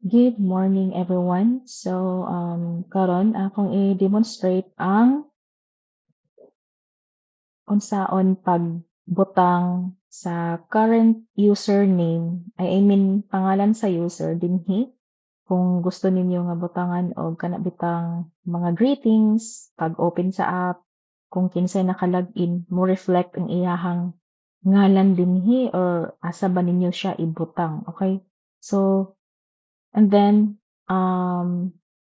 Good morning everyone. So, karon akong i-demonstrate ang unsaon pagbutang sa current username, I mean pangalan sa user dinhi. Kung gusto ninyo nga butangan og kana bitang mga greetings pag-open sa app, kung kinsay naka-login mo reflect ang iyahang ngalan dinhi or asa ba ninyo siya ibutang, okay? So, and then,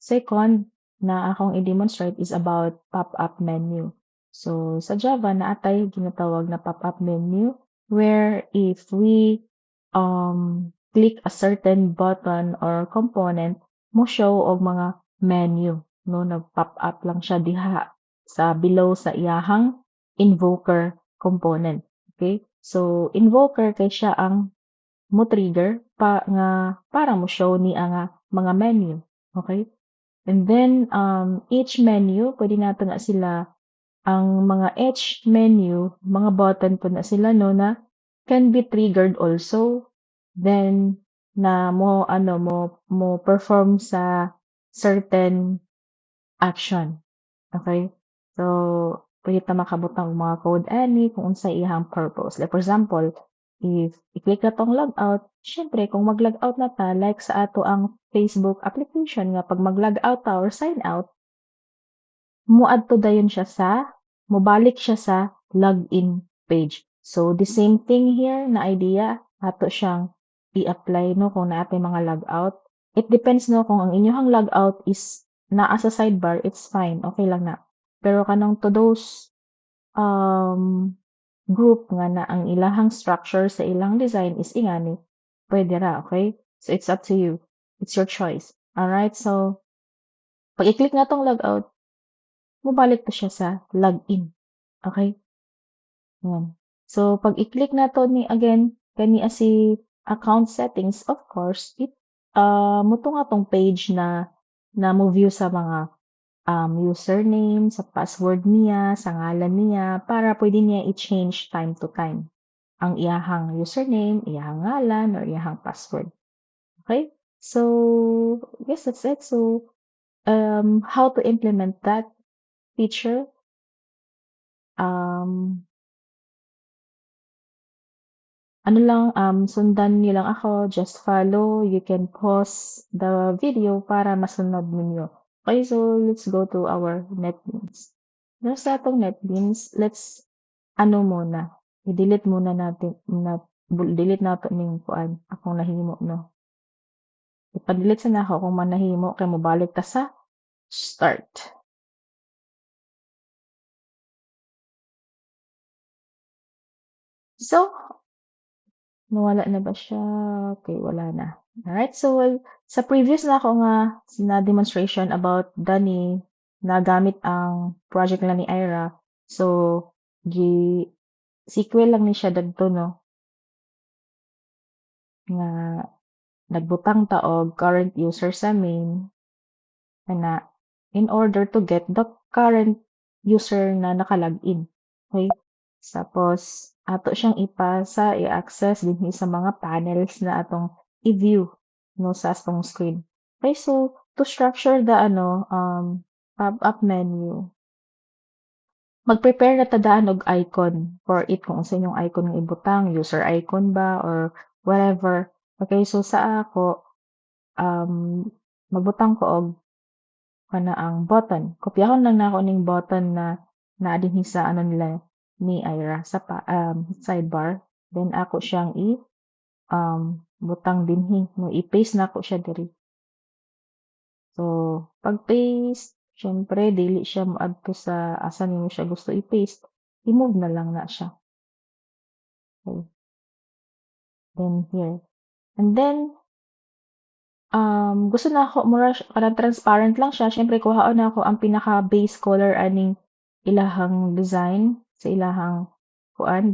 second na akong i-demonstrate is about pop-up menu. So, sa Java naatay ginatawag na pop-up menu where if we click a certain button or component, mo show og mga menu, no? Nag-pop up lang siya diha sa below sa iyahang invoker component. Okay? So, invoker kay siya ang mo-trigger nga para mo-show niya nga mga menu, okay? And then, each menu pwede nato na sila ang mga each menu, mga button po na sila 'no, na can be triggered also. Then na mo perform sa certain action, okay? So, pwede ta makabutang og mga code ani kung unsay iyang purpose. Like for example, if i-click na tong logout, siyempre kung mag-logout na ta like sa ato ang Facebook application nga 'pag mag-logout ta or sign out, moadto dayon siya sa mobalik siya sa login page. So, the same thing here na idea ato siyang i-apply 'no kung naa tay mga logout. It depends 'no kung ang inyong logout is naa sa sidebar, it's fine, okay lang na. Pero kanang to those group nga na ang ilahang structure sa ilang design is ingani, pwede ra, okay? So, it's up to you. It's your choice. Alright? So, pag i-click na tong logout, mobalik to siya sa login. Okay? Yan. So, pag i-click na to ni again, kani si account settings, of course, moto nga tong page na mo view sa mga username, sa password niya, sa ngalan niya, para pwede niya i-change time to time ang iyahang username, iyahang ngalan, or iyahang password. Okay? So, yes, that's it. So, how to implement that feature? Um, ano lang, sundan niyo lang ako, just follow. You can pause the video para masunod ninyo. Okay, so let's go to our NetBeans. Dahil sa atong NetBeans, let's muna, i-delete muna natin delete nato ning kuan akong nahimo 'no. Ipa-delete sana ako kung man nahimo kay mobalik ta sa start. So, nawala na ba siya? Okay, wala na. Alright, so sa previous na ako nga na demonstration about Dani na gamit ang project nila ni Ira. So, sequel lang ni siya dagto no nga nagbutang ta og current user sa main ana in order to get the current user na naka-login. Okay? Tapos ato siyang ipasa, i-access dinhi sa mga panels na atong i-view no sa atong screen. Okay, so to structure the pop-up menu, mag-prepare na ta daan og icon for it kung unsa inyong icon nga ibutang, user icon ba or whatever. Okay, so sa ako um magbutang ko og ang button. Kopyahon lang nako ning button na naa dinhi sa ano nila ni Ira sa sidebar. Then ako siyang butang dinhi no i-paste nako siya diri. So, pag-paste, syempre dili siya moadto sa asa nimo siya gusto i-paste. I-move na lang na siya. Okay. Then here. And then gusto na ako mura kanang transparent lang siya, siyempre kuhaon na ako ang pinaka-base color aning ilahang design sa ilahang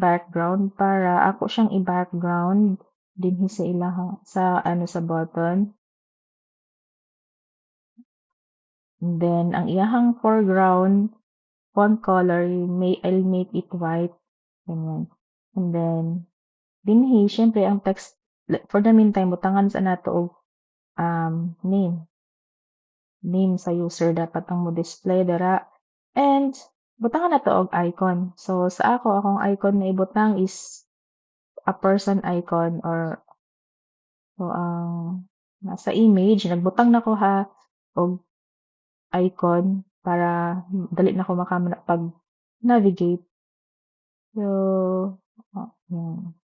background para ako siyang i-background dinhi sa ilahang sa button. And then ang iyahang foreground font color, I'll make it white, ganyan. And then dinhi siyempre ang text for the meantime butangan sa nato og name. Name sa user dapat ang mo-display dira. And butangan na 'to og icon. So sa akong icon na ibutang is a person icon or so ang nasa image nagbutang nako ha og icon para dali nako pag-navigate. So,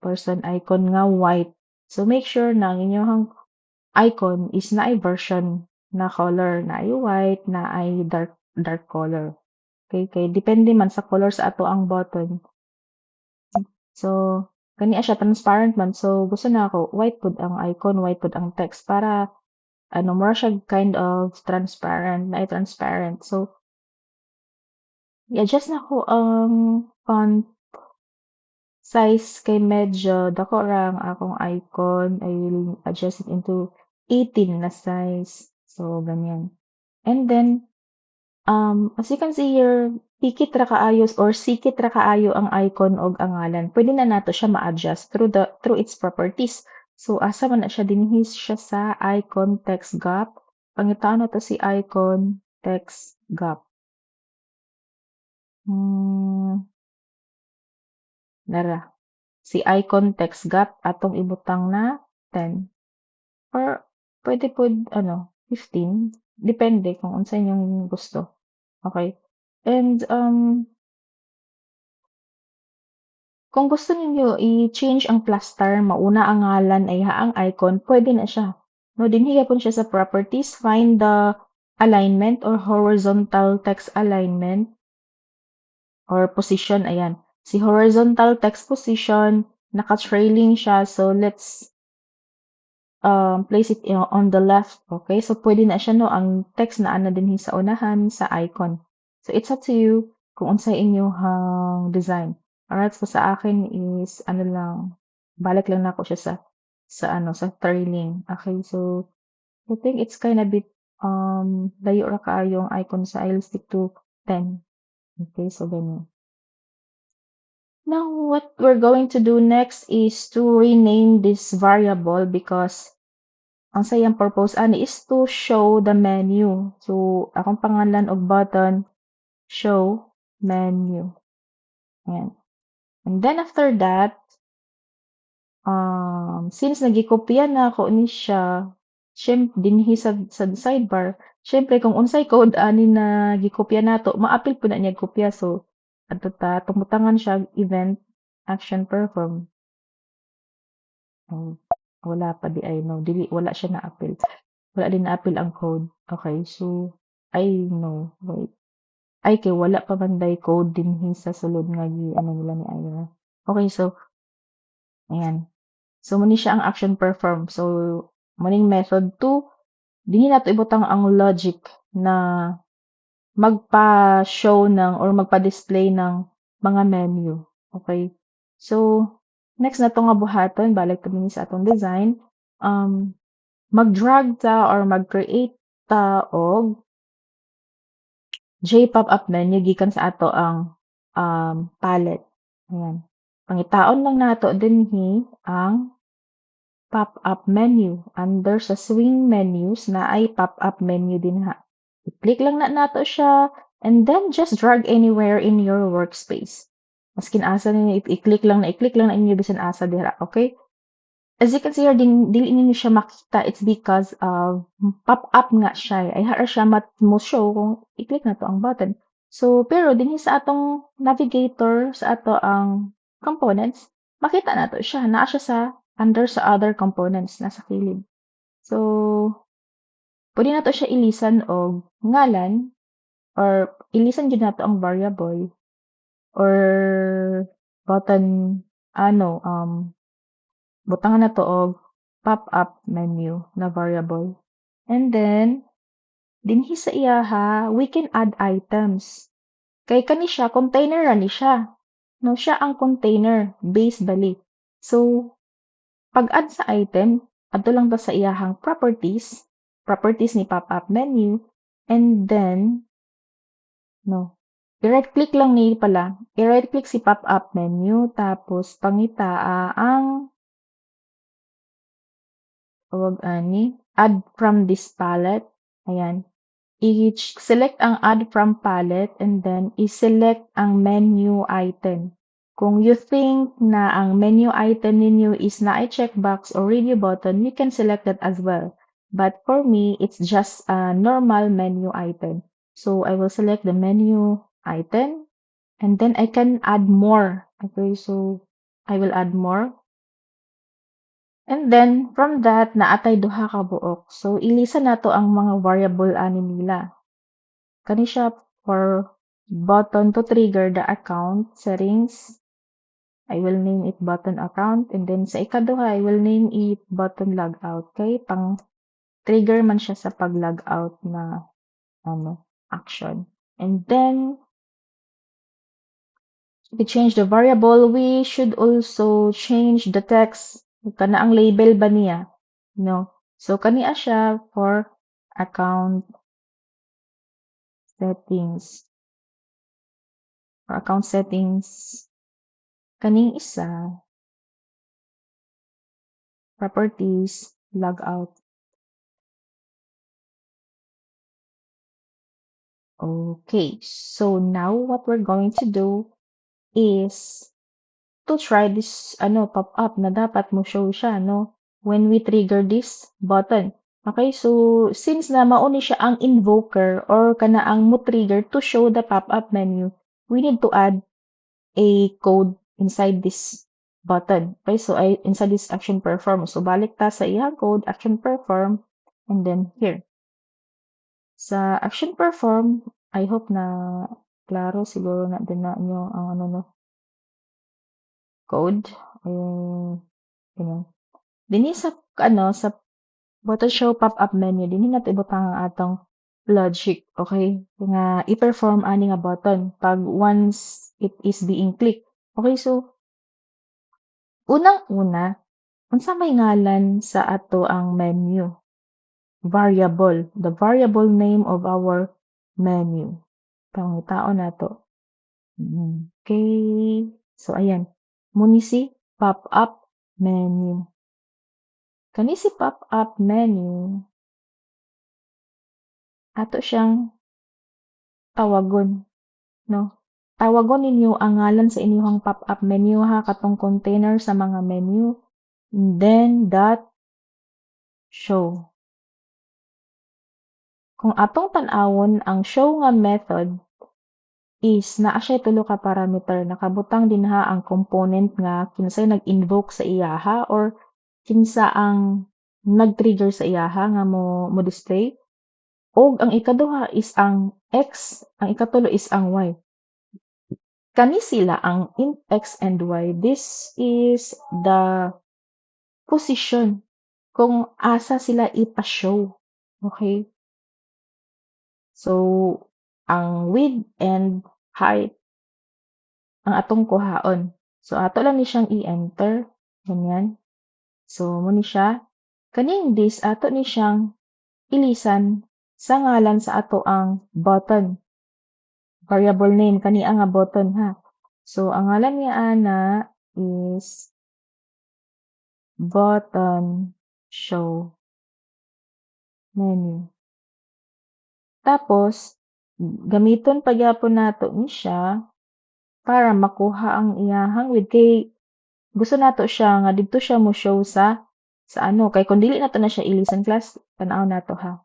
person icon nga white. So make sure na ang inyong icon is naay version na color, naay white, naay dark color. Okay, kay depende man sa color sa ato ang button. So, kani siya transparent man. So, gusto na ako white pud ang icon, white pud ang text para ano more siya kind of transparent, naay transparent. So, i-adjust nako ang font size kay medyo dako ra ang akong icon. I will adjust it into 18 na size. So, ganyan. And then, as you can see here, pikit ra kaayo or sikit ra kaayo ang icon og ang ngalan. Pwede na nato siya ma-adjust through its properties. So, asa man na siya dinhi siya sa icon text gap. Pangitaon na to si icon text gap. Nara. Si icon text gap atong ibutang na 10 or pwede pod ano 15 depende kung unsa inyong gusto. Okay? And kung gusto ninyo i-change ang plaster mauna ang ngalan ay ang icon, pwede na siya. No, dinhi gyapon siya sa properties, find the alignment or horizontal text alignment or position, ayan. Si horizontal text position, naka-trailing siya. So, let's place it on the left. Okay? So, pwede na siya, no? Ang text na ana din sa unahan sa icon. So, it's up to you kung unsay inyong design. Alright? So, sa akin is, ano lang, balik lang na ako siya sa trailing. Okay? So, I think it's kind of bit, layo ra kaayo ang icon sa I'll stick to 10. Okay? So, ganyan. Now, what we're going to do next is to rename this variable because ang sayang purpose ani is to show the menu. So, akong pangalan og button, show menu. Ayan. And then after that, since nagikopya na ako ni siya, dinhi sa sidebar, syempre kung unsay code ani na gikopya nato, maapil po na niya kopya. So, adto ta, tumutangan siya event action perform. Wala pa di ay no, dili wala siya na apil. Wala din na-apil ang code. Okay, so I know. Wait. Ay kay wala pa man day code dinhi sa sulod nga ano nila ni Ira. Okay, so ayan. So muni siya ang action perform. So muning method 2, dinhi nato ibutang ang logic na magpa-show ng or magpa-display ng mga menu. Okay? So next na 'to nga buhaton, balik ta dinhi sa atong design. Mag-drag ta or mag-create ta og J-pop-up menu gikan sa ato ang palette. Ayan. Pangitaon lang nato dinhi ang pop-up menu. Under sa swing menus na ay pop-up menu dinha. I-click lang na nato siya and then just drag anywhere in your workspace. Maskin asa ninyo i-click lang na inyo bisan asa dira, okay? As you can see here, dili ninyo siya makita. It's because of pop-up nga siya. Ay hara siya mo show kung i-click na to ang button. So, pero dinhi sa atong navigator, sa ato ang components, makita na to siya. Naa siya under sa other components, nasa kilid. So, pwede na to siya ilisan og ngalan or ilisan jud nato ang variable or button butangan na to og pop-up menu na variable. And then, dinhi sa iyaha, we can add items. Kay kani siya, container ra ni siya. No, siya ang container, base bali. So, pag-add sa item, adto lang ta sa iyahang properties ni pop-up menu, and then, no, i-right click lang ni pala. I-right click si pop-up menu, tapos pangitaa ang tawag ani, add from this palette. Ayan. I-select ang add from palette and then i-select ang menu item. Kung you think na ang menu item ninyo is na a checkbox or radio button, you can select that as well. But for me, it's just a normal menu item. So I will select the menu item and then I can add more. Okay, so I will add more. And then from that naatay duha ka buok. So ilisa nato ang mga variable ani nila. Kani siya for button to trigger the account settings. I will name it button account and then sa ikaduha I will name it button logout. Okay, pang trigger man siya sa pag logout na action. And then we change the variable, we should also change the text. Kana ang label ba niya? No. So, kaniya siya for account settings. For account settings, kaning isa, properties, logout. Okay, so now what we're going to do is to try this pop-up na dapat mo show siya when we trigger this button. Okay, so since na mauni siya ang invoker or kana ang mo trigger to show the pop-up menu, we need to add a code inside this button. Okay, so inside this action perform. So balik ta sa iyang code action perform and then here. Sa action perform, I hope na klaro siguro na din na nyo ang code. Ganun. Dinhi sa sa button show pop-up menu dinhi nato ibutang ang atong logic, okay? Nga i-perform ani nga button pag once it is being clicked. Okay, so unang-una, unsa may ngalan sa ato ang menu? Variable, the variable name of our menu. Pangitaon nato. Okay. So ayan, muni si pop-up menu. Kani si pop-up menu, ato siyang tawagon, no? Tawagon ninyo ang ngalan sa inyong pop-up menu ha, katong container sa mga menu, and then dot show. Kung atong tan-awon ang show nga method is naa siya tulo ka parameter, nakabutang dinha ang component nga kinsay nag-invoke sa iyaha or kinsa ang nag-trigger sa iyaha nga mo display. Og ang ikaduha is ang X, ang ikatulo is ang Y. Kani sila ang int X and Y. This is the position kung asa sila ipa-show. Okay? So, ang width and height ang atong kuhaon. So, ato lang ni siyang i-enter. Ganyan. So, mo ni siya. Kaning this, ato ni siyang ilisan sa ngalan sa ato ang button. Variable name, kani nga button ha. So, ang ngalan niya ana is button show menu. Tapos, gamiton pagyapon nato ni siya para makuha ang iyahang width kay gusto nato siya nga didto siya mo show sa kay kung dili nato na siya ilisan class tan-aw nato ha.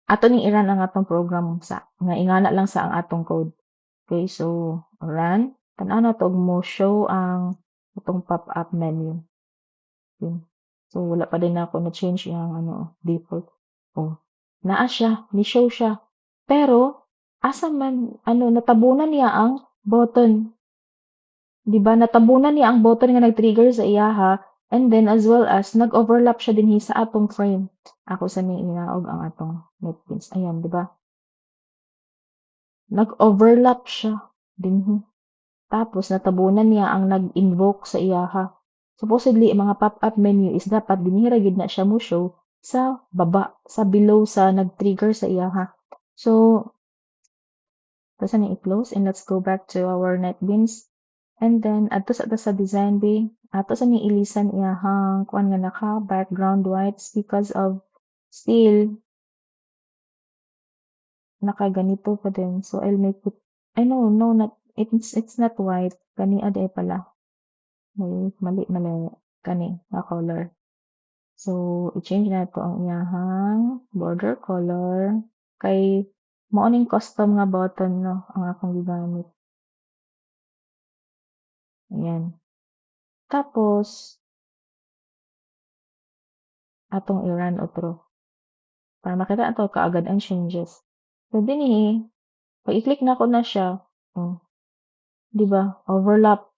Ato ning i-run ang atong program sa nga ingana lang sa ang atong code. Okay, so run. Tan-aw nato og mo show ang atong pop-up menu. Yun. So wala pa din ako na change yung default. Oh, naa siya, ni show siya. Pero asa man natabunan niya ang button. 'Di ba natabunan niya ang button nga nag-trigger sa iyaha and then as well as nag-overlap siya dinhi sa atong frame. Ako sa ni inaog ang atong netpins. Ayan, 'di ba? Nag-overlap siya dinhi. Tapos natabunan niya ang nag-invoke sa iyaha. Supposedly mga pop-up menu is dapat dinhi ra gid na siya mo show sa baba, sa below sa nag-trigger sa iyaha. So, basta ni i-close and let's go back to our NetBeans. And then adto sa ta sa design B, ato sa ni ilisan iyahang kuan nga naka-background whites because of still nakaganito pa din. So I'll make it ay no, not it's not white. Kani ade pala. Mali kani nga color. So i-change nato ang iyahang border color kay mao ning custom nga button 'no ang akong gigamit. Ayan. Tapos atong i-run otro para makita nato kaagad ang changes. So dinhi, pag i-click nako na siya, oh, 'di ba overlap,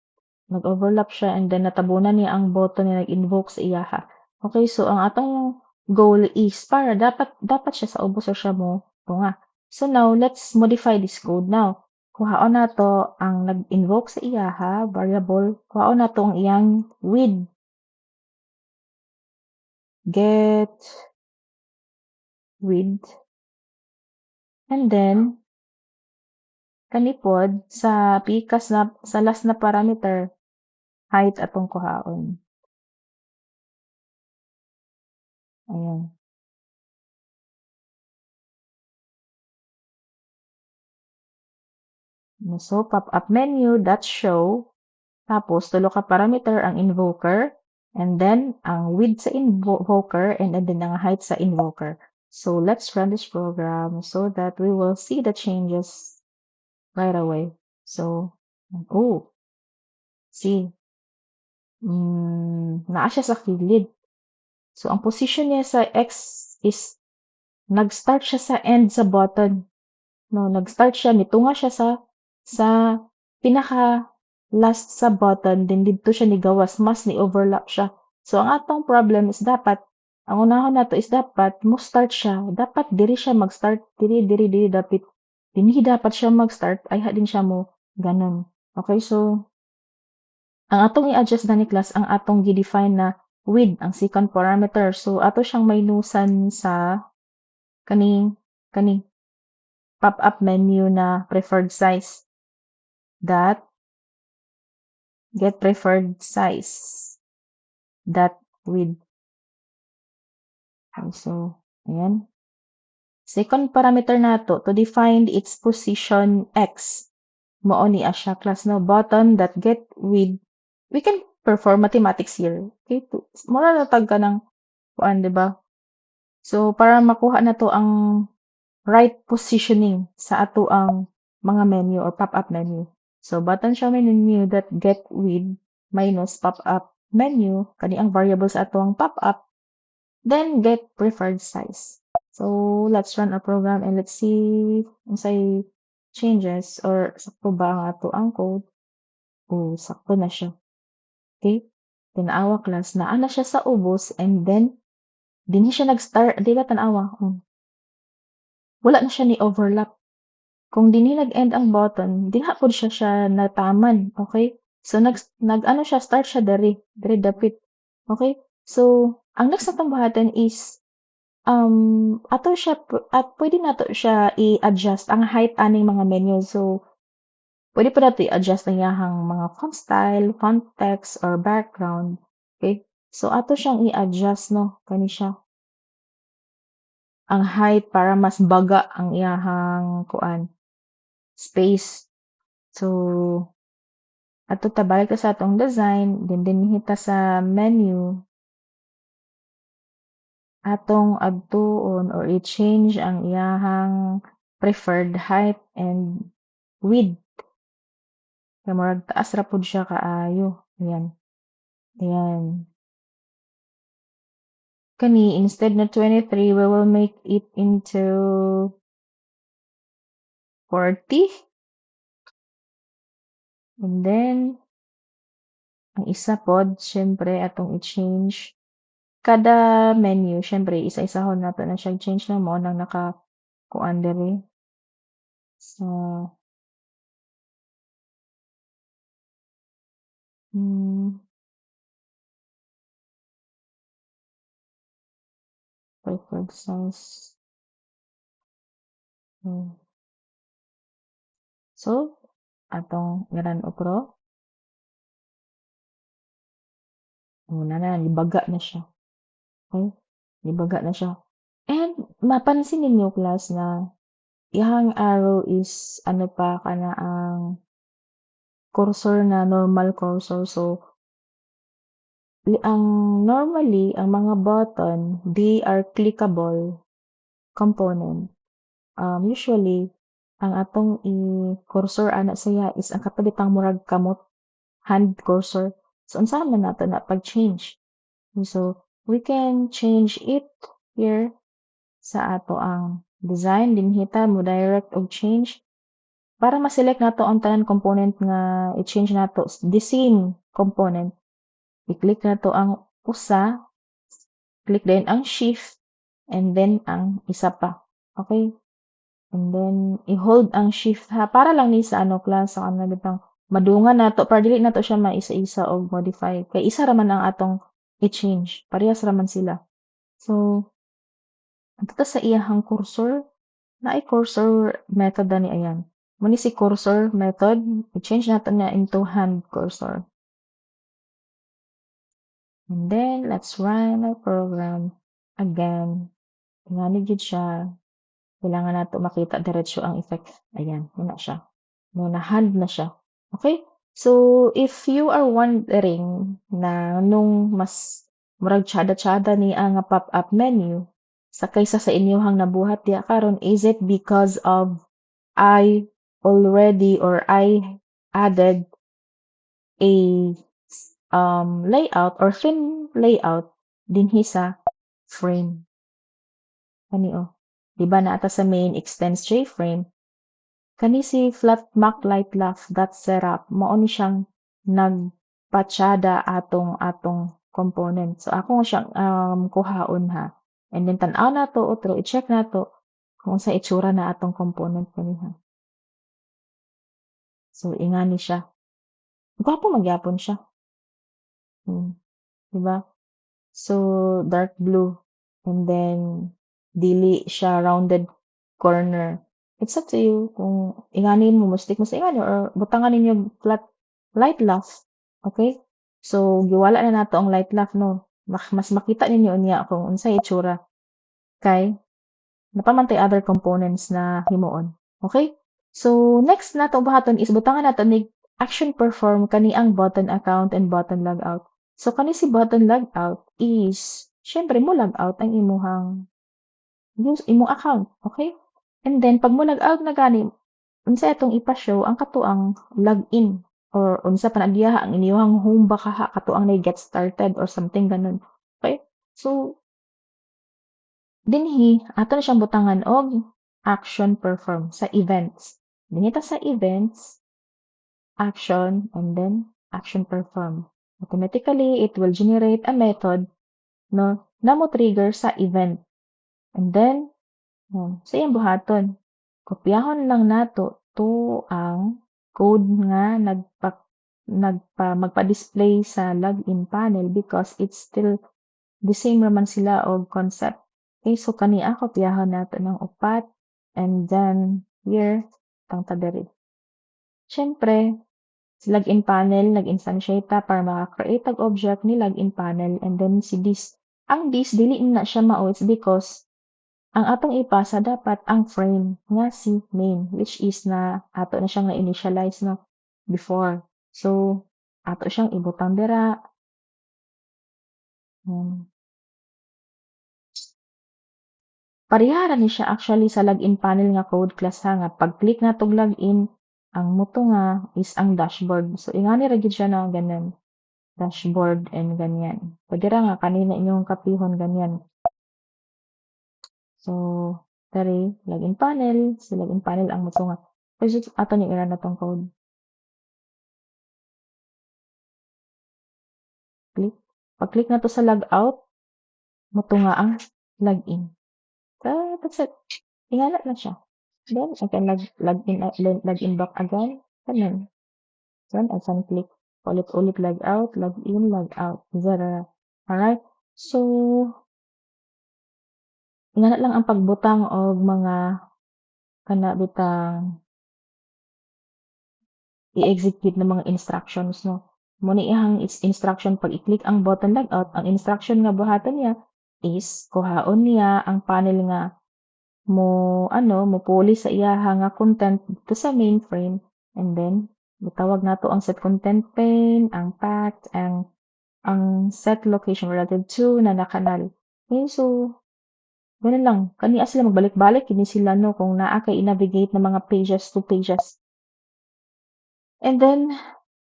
nag-overlap siya and then natabunan niya ang button nga nag-invoke sa iyaha. Okay, so ang atong goal is para dapat siya sa ubos or siya mo tunga. So now let's modify this code now. Kuhaon nato ang nag-invoke sa iyaha variable, kuhaon nato ang iyang with get with and then kanipod sa pikas na sa last na parameter height atong kuhaon. Ayan. So pop-up menu dot show tapos tulo ka parameter ang invoker and then ang width sa invoker and then ang height sa invoker. So let's run this program so that we will see the changes right away. So, oh, see, naa siya sa kilid. So ang position niya sa X is nag-start siya sa end sa button. No, nag-start siya, nitunga siya sa pinaka last sa button, then didto siya nigawas, mas ni-overlap siya. So, ang atong problem is dapat, ang unahon nato is dapat mo start siya. Dapat diri siya mag-start, diri dapit. Dinhi dapat siya mag-start, ay din siya mo ganun. Okay, so ang atong i-adjust na ni class ang atong gi-define na width ang second parameter. So, ato siyang maynusan sa kaning kaning pop-up menu na preferred size dot get preferred size dot width. Okay, so ayan. Second parameter nato to define its position x. Mao ni asya class no button that get width. We can perform mathematics here. Okay, mura na tag ka ng kuan, di ba? So para makuha na to ang right positioning sa ato ang mga menu or pop-up menu. So, button siya menu that get with minus pop-up menu, kani ang variable sa ato ang pop-up, then get preferred size. So, let's run our program and let's see kung say changes or sakto ba ang ato ang code. Oh, sakto na siya. Okay? Tanawa class na ana siya sa ubos and then dinhi siya nag-start, di ba tanawa? Wala na siya ni overlap. Kung dinhi nag-end ang button, dinha pod siya nataman, okay? So nag-ano siya, start siya diri dapit. Okay? So ang next natong buhaton is ato siya at pwede nato siya i-adjust ang height aning mga menu. So pwede pa nato i-adjust ang iyahang mga font style, font text or background. Okay? So ato siyang i-adjust no kani siya ang height para mas baga ang iyahang kuan space. So ato ta balik ta sa atong design, then dinhi ta sa menu, atong agtuon or i-change ang iyahang preferred height and width. Kaya murag taas ra pud siya kaayo. Ayan. Ayan. Kani, instead na 23, we will make it into 40. And then, ang isa pod, syempre, atong i-change. Kada menu, syempre, isa-isahon nato na siya change na mo nang naka-kuan diri. So, preferred size. Hmm. So, atong i-run upro. Una na, nibaga na siya, okey? Nibaga na siya. And mapansin ninyo class na iyang arrow is ano pa kanaang cursor na normal cursor. So, ang normally ang mga button, they are clickable component. Usually ang atong i-cursor ana siya is ang katubitang murag kamot, hand cursor. So, unsaon man nato na pag-change. So, we can change it here sa ato ang design dinhita mo direct og change para ma-select nato ang tanan component nga i-change nato the same component. I-click nato ang usa, click din ang shift, and then ang isa pa. Okay? And then i-hold ang shift ha para lang ni sa ano class sa kanang bitang madungan nato para dili nato siya maisa-isa og modify kay isa ra man ang atong i-change, parehas ra man sila. So, adto sa iyahang cursor, naay cursor method ani ayan. Mo ni si cursor method, i-change nato niya into hand cursor. And then let's run our program again. Ingani gyud siya. Kailangan nato makita diretso ang effect. Ayan, muna siya. No, na-hand na siya. Okay? So, if you are wondering na nung mas murag tsada-tsada ni ang pop-up menu sa kaysa sa inyohang nabuhat diya karon, is it because of I already or I added a layout or thin layout dinhi sa frame. Kani oh. Di ba naata sa main extends JFrame, kani si flat Mac light laugh dot setup mao ni siyang nagpatsada atong component. So ako siyang kuhaon ha. And then tan-aw nato otro i-check nato kung sa itsura na atong component kaniha. So ingani siya. Gwapo magyapon siya. Di ba? So dark blue and then dili siya rounded corner. It's up to you kung inganin mo stick mo sa ingani or butangan ninyo flat light laugh. Okay? So giwala na nato ang light laugh no. Mas makita ninyo niya kung unsay itsura kay napamantay other components na himuon. Okay? So next nato buhaton is butangan nato ni action perform kani ang button account and button logout. So kani si button logout is syempre mo logout ang imong account, okay? And then pag mo logout na gani unsa atong ipa-show ang katuang login or unsa pa na diha ang inyong home baka ha katuang na get started or something ganon. Okay? So dinhi ato na siyang butangan og action perform sa events. Dinhi ta sa events, action, and then action perform. Automatically, it will generate a method no na mo trigger sa event. And then, sa iyang buhaton, kopyahon lang nato to ang code nga magpa-display sa login panel because it's still the same raman sila og concept. Okay, so kani kopyahon nato ng upat and then here tangta diri. Syempre, si login panel nag-instantiate ta para maka-create og object ni login panel and then si this. Ang this dili na siya mao it's because ang atong ipasa dapat ang frame nga si main which is na ato na siyang na-initialize no before. So, ato siyang ibutang dira. Pareha ra ni siya actually sa login panel nga code class ha nga pag-click natong login ang moto nga is ang dashboard. So ingani ra gid siya na ganun. Dashboard and ganyan. Pwede ra nga kanina inyong kapihon ganyan. So diri login panel, sa login panel ang moto nga. Pwede ato ni ira na tong code. Click. Pag-click nato sa logout, moto nga ang login. That's it. Ingana lang siya. Then I can log in back again. Ganun. Then I can click ulit-ulit log out, log in, log out. Zara. Alright? So, ingana lang ang pagbutang og mga kana bitang i-execute na mga instructions no. Muna iyang instruction pag i-click ang button logout, ang instruction nga buhaton niya is kuhaon niya ang panel nga mopuli sa iyaha nga content dito sa mainframe and then gitawag nato ang set content pane, ang path, ang set location relative to na nakanal. Okay, so gano'n lang. Kani sila magbalik-balik kini sila no kung naa kay i-navigate na mga pages to pages. And then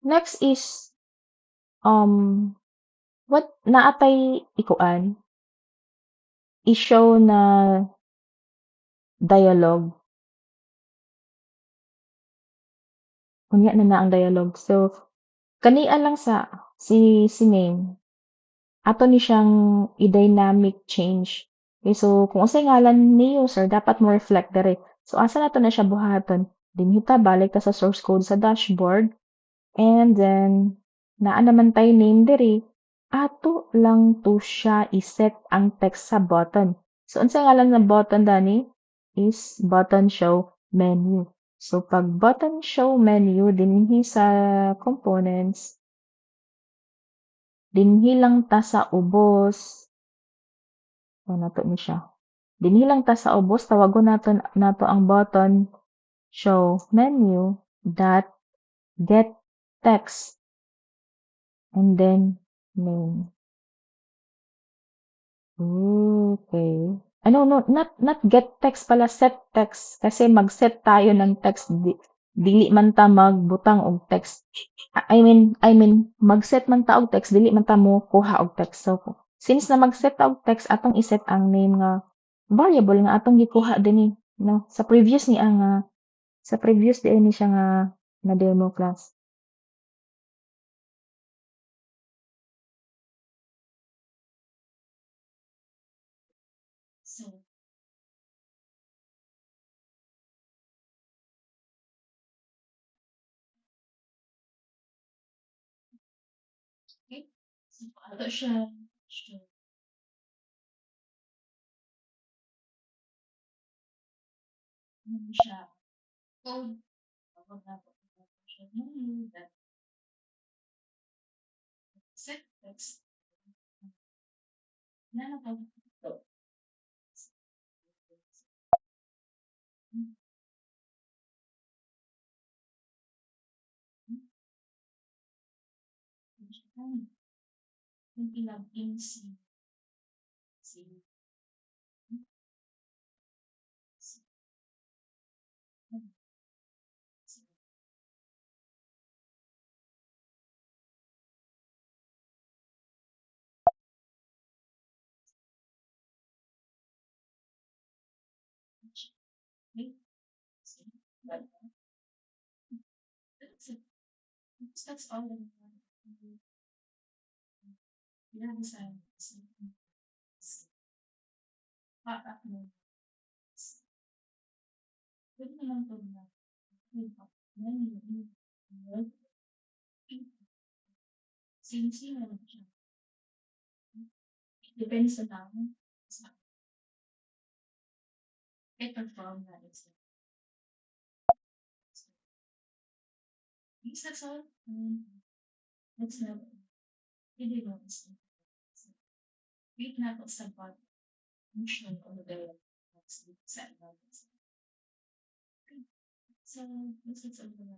next is what naatay ikuan i-show na dialogue. Unya na ang dialogue. So kania lang si main ato ni siyang i-dynamic change. Okay, so kung unsay ngalan ni user dapat mo reflect diri. So asa nato na siya buhaton? Dinhi ta balik ta sa source code sa dashboard and then naa naman tay name diri. Ato lang to siya i-set ang text sa button. So unsay ngalan ng button dani is button show menu. So pag button show menu dinhi sa components dinhi lang ta sa ubos nato ni siya. Dinhi lang ta sa ubos tawagon nato ang button show menu dot get text and then name. Okay. No, not get text pala, set text. Kasi mag-set tayo ng text. Dili man ta magbutang og text. I mean, mag-set man ta og text, dili man ta mo kuha og text. So, since na mag-set ta og text, atong iset ang name nga variable nga atong gikuha dinhi, no? Sa previous di ni siya nga na demo class. So, okay. So, ato siya. Ano siya? Code. Tawag nato siya menu that set text. Na natawag ito. Yung ilagin si that's all the design. Pwede naman ito na same naman siya. Depende sa tao. I-perform na ito. That's all. That's not. Hindi mo isa. Wait na ako sa bot. Function o the sa So, this is all the